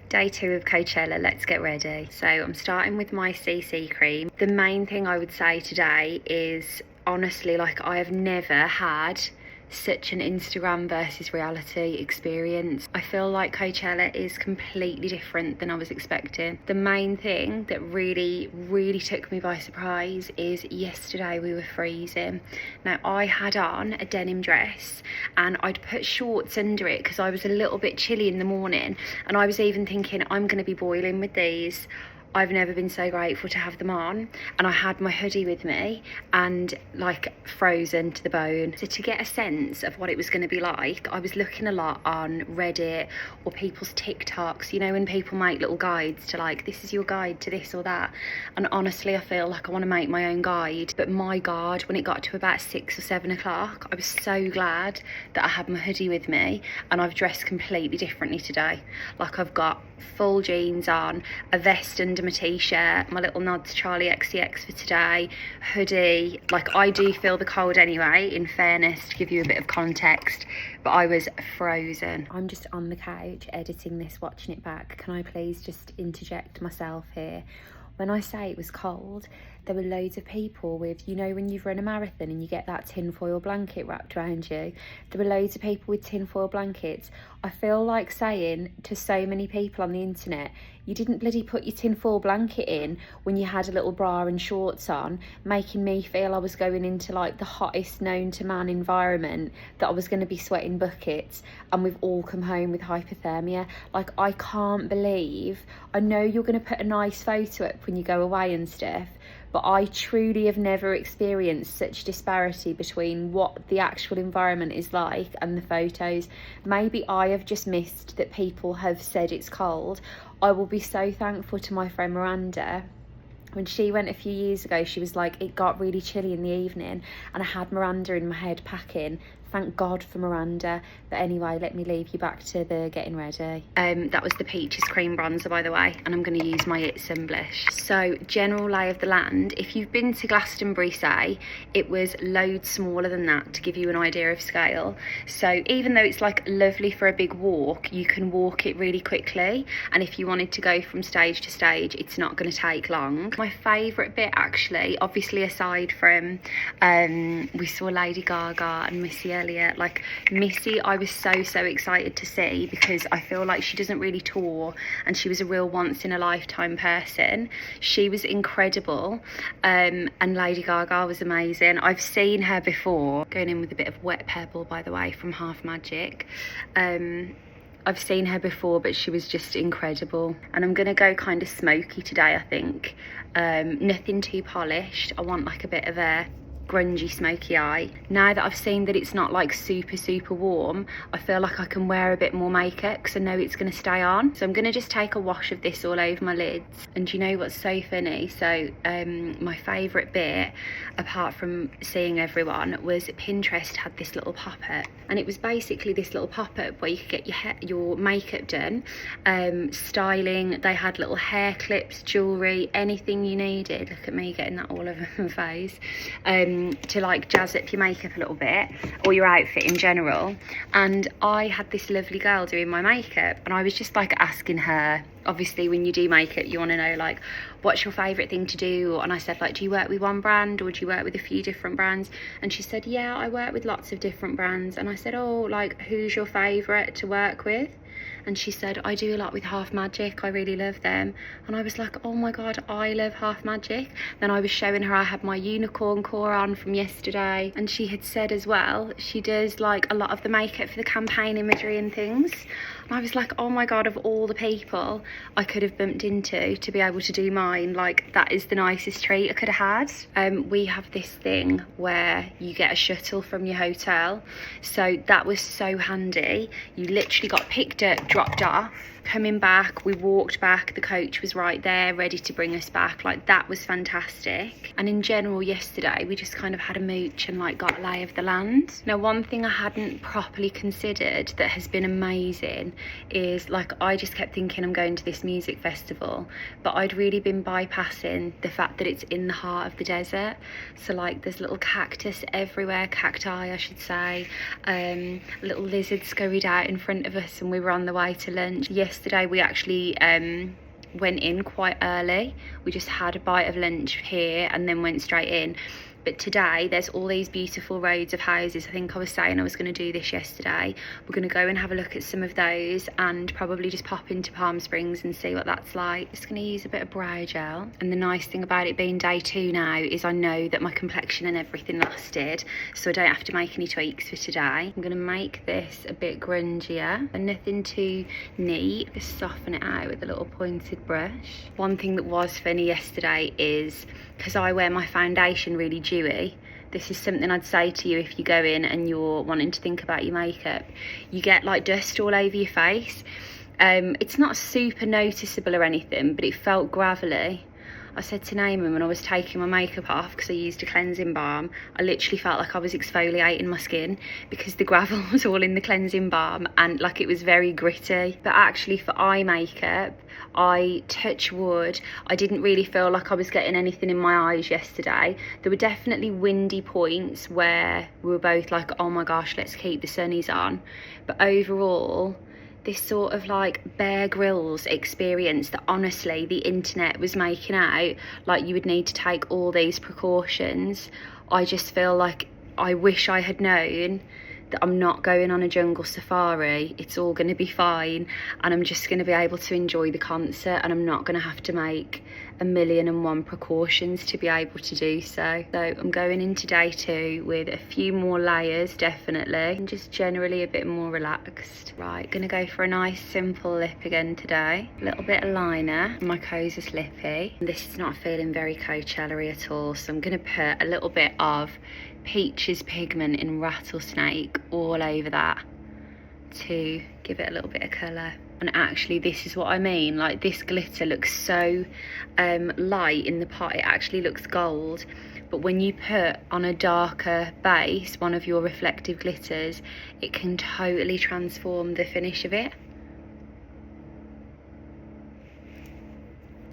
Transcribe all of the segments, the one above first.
Day 2 of Coachella, let's get ready. So I'm starting with my CC cream. The main thing I would say today is, honestly, like, I have never had such an Instagram versus reality experience. I feel like Coachella is completely different than I was expecting. The main thing that really took me by surprise is yesterday we were freezing. Now, I had on a denim dress and I'd put shorts under it because I was a little bit chilly in the morning, and I was even thinking I'm going to be boiling with these. I've never been so grateful to have them on, and I had my hoodie with me and like frozen to the bone. So to get a sense of what it was going to be like, I was looking a lot on Reddit or people's TikToks, you know, when people make little guides to like, this is your guide to this or that. And honestly, I feel like I want to make my own guide. But my God, when it got to about 6 or 7 o'clock, I was so glad that I had my hoodie with me, and I've dressed completely differently today. Like, I've got full jeans on, a vest under my t-shirt, my little nod to Charlie XCX for today, hoodie. Like, I do feel the cold anyway, in fairness, to give you a bit of context, but I was frozen. I'm just on the couch editing this, watching it back. Can I please just interject myself here? When I say it was cold, there were loads of people with, you know, when you've run a marathon and you get that tinfoil blanket wrapped around you, there were loads of people with tinfoil blankets. I feel like saying to so many people on the internet, you didn't bloody put your tinfoil blanket in when you had a little bra and shorts on, making me feel I was going into like the hottest known to man environment, that I was going to be sweating buckets, and we've all come home with hypothermia. Like, I can't believe, I know you're going to put a nice photo up when you go away and stuff, but I truly have never experienced such disparity between what the actual environment is like and the photos. Maybe I have just missed that people have said it's cold. I will be so thankful to my friend Miranda. When she went a few years ago, she was like, it got really chilly in the evening and I had Miranda in my head packing. Thank God for Miranda. But anyway, let me leave you back to the getting ready. That was the Peaches cream bronzer, by the way, and I'm going to use my It Sunblush. So, general lay of the land. If you've been to Glastonbury, say, it was loads smaller than that, to give you an idea of scale. So even though it's like lovely for a big walk, you can walk it really quickly. And if you wanted to go from stage to stage, it's not going to take long. My favourite bit, actually, obviously aside from we saw Lady Gaga and Missy earlier. Like, Missy, I was so excited to see, because I feel like she doesn't really tour and she was a real once in a lifetime person. She was incredible, and Lady Gaga was amazing. I've seen her before, going in with a bit of wet Pebble, by the way, from Half Magic. I've seen her before, but she was just incredible. And I'm gonna go kind of smoky today, I think. Nothing too polished. I want like a bit of a grungy smoky eye. Now that I've seen that it's not like super warm, I feel like I can wear a bit more makeup because I know it's going to stay on. So I'm going to just take a wash of this all over my lids. And you know what's so funny? So my favourite bit, apart from seeing everyone, was Pinterest had this little pop-up, and it was basically this little pop-up where you could get your makeup done, styling. They had little hair clips, jewellery, anything you needed. Look at me getting that all over my face. To like jazz up your makeup a little bit, or your outfit in general. And I had this lovely girl doing my makeup, and I was just like asking her, obviously when you do makeup you want to know like, what's your favourite thing to do? And I said, like, do you work with one brand or do you work with a few different brands? And she said, yeah, I work with lots of different brands. And I said, oh, like, who's your favourite to work with? And she said, I do a lot with Half Magic, I really love them. And I was like, oh my God, I love Half Magic. Then I was showing her I had my unicorn core on from yesterday, and she had said as well, she does like a lot of the makeup for the campaign imagery and things. And I was like, oh my God, of all the people I could have bumped into to be able to do mine, like, that is the nicest treat I could have had. We have this thing where you get a shuttle from your hotel, so that was so handy. You literally got picked up, dropped off, coming back, we walked back, the coach was right there ready to bring us back. Like, that was fantastic. And in general, yesterday we just kind of had a mooch and like got a lay of the land. Now, one thing I hadn't properly considered that has been amazing is, like, I just kept thinking I'm going to this music festival, but I'd really been bypassing the fact that it's in the heart of the desert. So like, there's little cactus everywhere, cacti I should say. Little lizards scurried out in front of us and we were on the way to lunch. Yes, yesterday we actually went in quite early. We just had a bite of lunch here and then went straight in. But today there's all these beautiful roads of houses. I think I was saying I was going to do this yesterday. We're going to go and have a look at some of those and probably just pop into Palm Springs and see what that's like. Just going to use a bit of brow gel. And the nice thing about it being day 2 now is I know that my complexion and everything lasted, so I don't have to make any tweaks for today. I'm going to make this a bit grungier and nothing too neat. Just soften it out with a little pointed brush. One thing that was funny yesterday is, because I wear my foundation really dewy, this is something I'd say to you if you go in and you're wanting to think about your makeup. You get like dust all over your face. It's not super noticeable or anything, but it felt gravelly. I said to Naaman when I was taking my makeup off, because I used a cleansing balm, I literally felt like I was exfoliating my skin because the gravel was all in the cleansing balm and like it was very gritty. But actually for eye makeup, I touch wood, I didn't really feel like I was getting anything in my eyes yesterday. There were definitely windy points where we were both like, oh my gosh, let's keep the sunnies on. But overall, this sort of like Bear Grylls experience that honestly the internet was making out like you would need to take all these precautions, I just feel like I wish I had known that I'm not going on a jungle safari. It's all going to be fine and I'm just going to be able to enjoy the concert and I'm not going to have to make 1,000,001 precautions to be able to do so. So I'm going into day 2 with a few more layers definitely and just generally a bit more relaxed. Right, gonna go for a nice simple lip again today. A little bit of liner, my Kosas lippy. This is not feeling very Coachella-y at all, so I'm gonna put a little bit of Peaches pigment in Rattlesnake all over that to give it a little bit of colour. And actually this is what I mean, like this glitter looks so light in the pot, it actually looks gold, but when you put on a darker base one of your reflective glitters, it can totally transform the finish of it.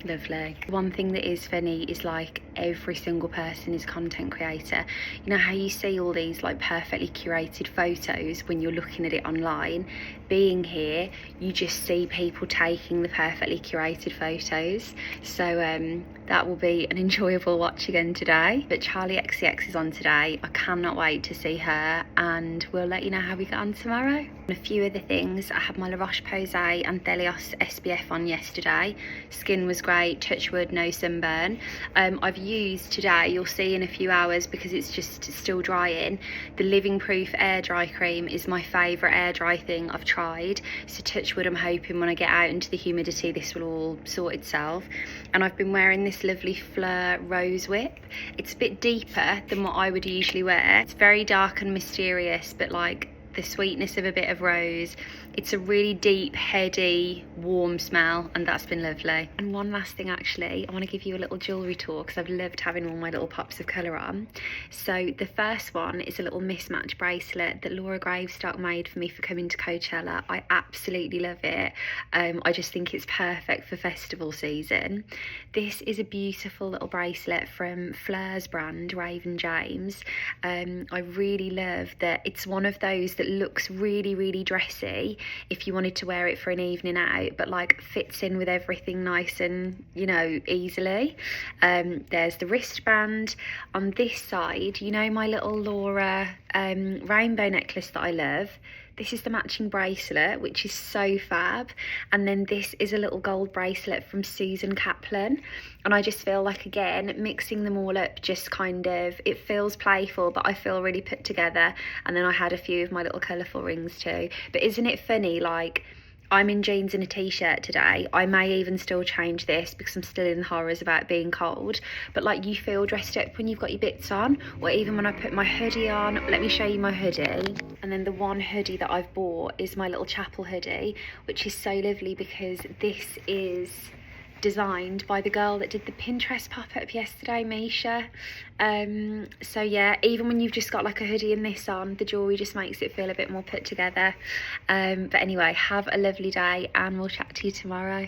Lovely. One thing that is funny is like every single person is a content creator. You know how you see all these like perfectly curated photos when you're looking at it online? Being here, you just see people taking the perfectly curated photos. So that will be an enjoyable watch again today. But Charlie XCX is on today. I cannot wait to see her and we'll let you know how we get on tomorrow. And a few other things, I had my La Roche-Posay and Thelios SPF on yesterday. Skin was great, touch wood, no sunburn. I've used today, you'll see in a few hours because it's just still drying, the Living Proof air dry cream is my favourite air dry thing I've tried. So touch wood, I'm hoping when I get out into the humidity this will all sort itself. And I've been wearing this lovely Fleur Rose Whip. It's a bit deeper than what I would usually wear. It's very dark and mysterious, but like the sweetness of a bit of rose. It's a really deep, heady, warm smell, and that's been lovely. And one last thing actually, I want to give you a little jewellery tour because I've loved having all my little pops of colour on. So the first one is a little mismatch bracelet that Laura Gravestock made for me for coming to Coachella. I absolutely love it. I just think it's perfect for festival season. This is a beautiful little bracelet from Fleur's brand, Raven James. I really love that it's one of those that looks really, really dressy if you wanted to wear it for an evening out, but like fits in with everything nice and, you know, easily. There's the wristband. On this side, you know my little Laura rainbow necklace that I love? This is the matching bracelet, which is so fab. And then this is a little gold bracelet from Susan Caplan. And I just feel like, again, mixing them all up just kind of, it feels playful, but I feel really put together. And then I had a few of my little colourful rings too. But isn't it funny, like, I'm in jeans and a t-shirt today. I may even still change this because I'm still in the horrors about being cold. But like, you feel dressed up when you've got your bits on, or even when I put my hoodie on. Let me show you my hoodie. And then the one hoodie that I've bought is my little chapel hoodie, which is so lovely because this is designed by the girl that did the Pinterest pop-up yesterday, Mocha. So yeah, even when you've just got like a hoodie and this on, the jewellery just makes it feel a bit more put together. But anyway, have a lovely day and we'll chat to you tomorrow.